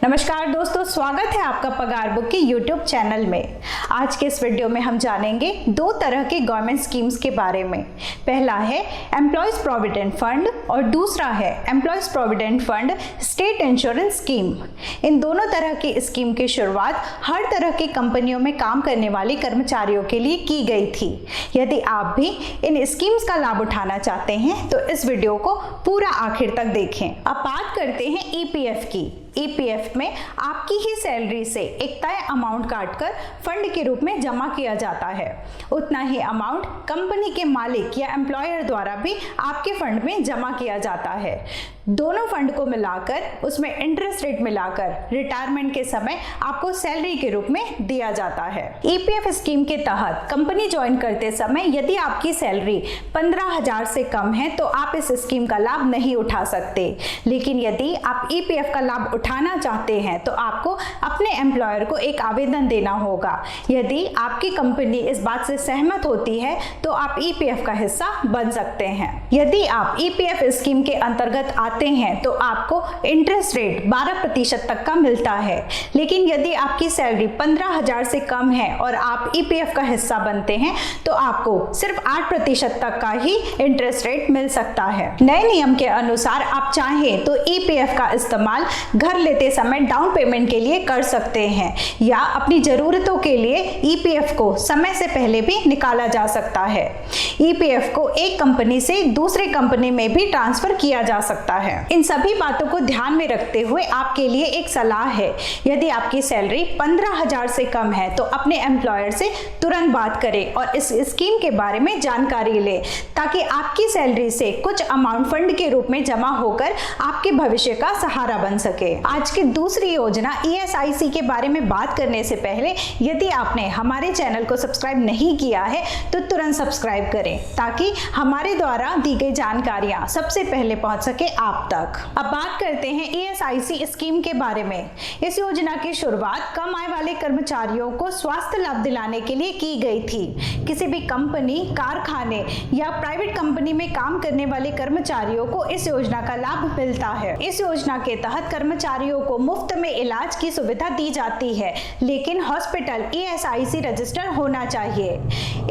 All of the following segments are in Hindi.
नमस्कार दोस्तों, स्वागत है आपका पगार बुक की यूट्यूब चैनल में। आज के इस वीडियो में हम जानेंगे दो तरह के गवर्नमेंट स्कीम्स के बारे में। पहला है एम्प्लॉयज प्रोविडेंट फंड और दूसरा है employees provident fund state insurance scheme. इन दोनों तरह की स्कीम की शुरुआत हर तरह की कंपनियों में काम करने वाले कर्मचारियों के लिए की गई थी। यदि आप भी इन स्कीम्स का लाभ उठाना चाहते हैं तो इस वीडियो को पूरा आखिर तक देखें। अब बात करते हैं ईपीएफ की। ईपीएफ में आपकी ही सैलरी से एक तय अमाउंट काटकर फंड के रूप में जमा किया जाता है। उतना ही अमाउंट कंपनी के मालिक या एम्प्लॉयर द्वारा भी आपके फंड में जमा किया जाता है। दोनों फंड को मिलाकर उसमें इंटरेस्ट रेट मिलाकर रिटायरमेंट के समय आपको सैलरी के रूप में दिया जाता है। ईपीएफ स्कीम के तहत कंपनी ज्वाइन करते समय यदि आपकी सैलरी 15,000 से कम है तो आप इस स्कीम का लाभ नहीं उठा सकते। लेकिन यदि आप ईपीएफ का लाभ उठाना चाहते हैं तो आपको अपने एम्प्लॉयर को एक आवेदन देना होगा। यदि आपकी कंपनी इस बात से सहमत होती है तो आप ईपीएफ का हिस्सा बन सकते हैं। यदि आप ईपीएफ स्कीम के अंतर्गत आते हैं तो आपको इंटरेस्ट रेट 12% तक का मिलता है। लेकिन यदि आपकी सैलरी 15,000 से कम है और आप ईपीएफ का हिस्सा बनते हैं तो आपको सिर्फ 8% तक का ही इंटरेस्ट रेट मिल सकता है। नए नियम के अनुसार आप चाहें तो ईपीएफ का इस्तेमाल घर लेते समय डाउन पेमेंट के लिए कर सकते हैं या अपनी जरूरतों के लिए ईपीएफ को समय से पहले भी निकाला जा सकता है। ईपीएफ को एक कंपनी से दूसरे कंपनी में भी ट्रांसफर किया जा सकता है। इन सभी बातों को ध्यान में रखते हुए आपके लिए एक सलाह है, यदि आपकी सैलरी 15,000 से कम है तो अपने एम्प्लॉयर से तुरंत बात करें और इस स्कीम के बारे में जानकारी लें ताकि आपकी सैलरी से कुछ अमाउंट फंड के रूप में जमा होकर आपके भविष्य का सहारा बन सके। आज की दूसरी योजना ईएसआईसी के बारे में बात करने से पहले यदि आपने हमारे चैनल को सब्सक्राइब नहीं किया है तो तुरंत सब्सक्राइब करें ताकि हमारे द्वारा दी गई जानकारियां सबसे पहले पहुंच सके आप तक। अब बात करते हैं ईएसआईसी स्कीम के बारे में। इस योजना की शुरुआत कम आय वाले कर्मचारियों को स्वास्थ्य लाभ दिलाने के लिए की गई थी। किसी भी कंपनी, कारखाने या प्राइवेट कंपनी में काम करने वाले कर्मचारियों को इस योजना का लाभ मिलता है। इस योजना के तहत कर्मचारियों को मुफ्त में इलाज की सुविधा दी जाती है, लेकिन हॉस्पिटल ईएसआईसी रजिस्टर होना चाहिए।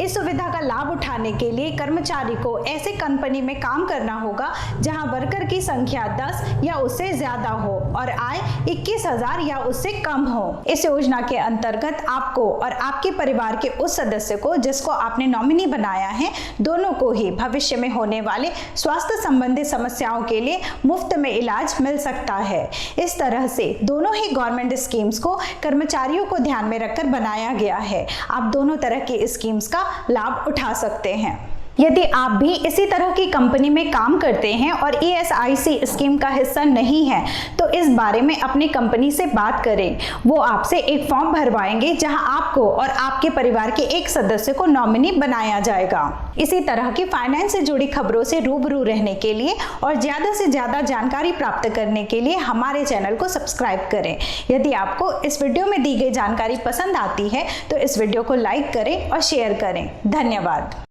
इस सुविधा का लाभ उठाने के लिए कर्मचारी को ऐसे कंपनी में काम करना होगा जहां वर्कर की संख्या 10 या उससे ज्यादा हो और आय 21,000 या उससे कम हो। इस योजना के अंतर्गत आपको और आपके परिवार के उस सदस्य को जिसको आपने नॉमिनी बनाया है, दोनों को ही भविष्य में होने वाले स्वास्थ्य संबंधी समस्याओं के लिए मुफ्त में इलाज मिल सकता है। इस तरह से दोनों ही गवर्नमेंट स्कीम्स को कर्मचारियों को ध्यान में रखकर बनाया गया है। आप दोनों तरह की स्कीम्स का लाभ उठा सकते हैं। यदि आप भी इसी तरह की कंपनी में काम करते हैं और ईएसआईसी स्कीम का हिस्सा नहीं है तो इस बारे में अपनी कंपनी से बात करें। वो आपसे एक फॉर्म भरवाएंगे जहां आपको और आपके परिवार के एक सदस्य को नॉमिनी बनाया जाएगा। इसी तरह की फाइनेंस से जुड़ी खबरों से रूबरू रहने के लिए और ज्यादा से ज्यादा जानकारी प्राप्त करने के लिए हमारे चैनल को सब्सक्राइब करें। यदि आपको इस वीडियो में दी गई जानकारी पसंद आती है तो इस वीडियो को लाइक करें और शेयर करें। धन्यवाद।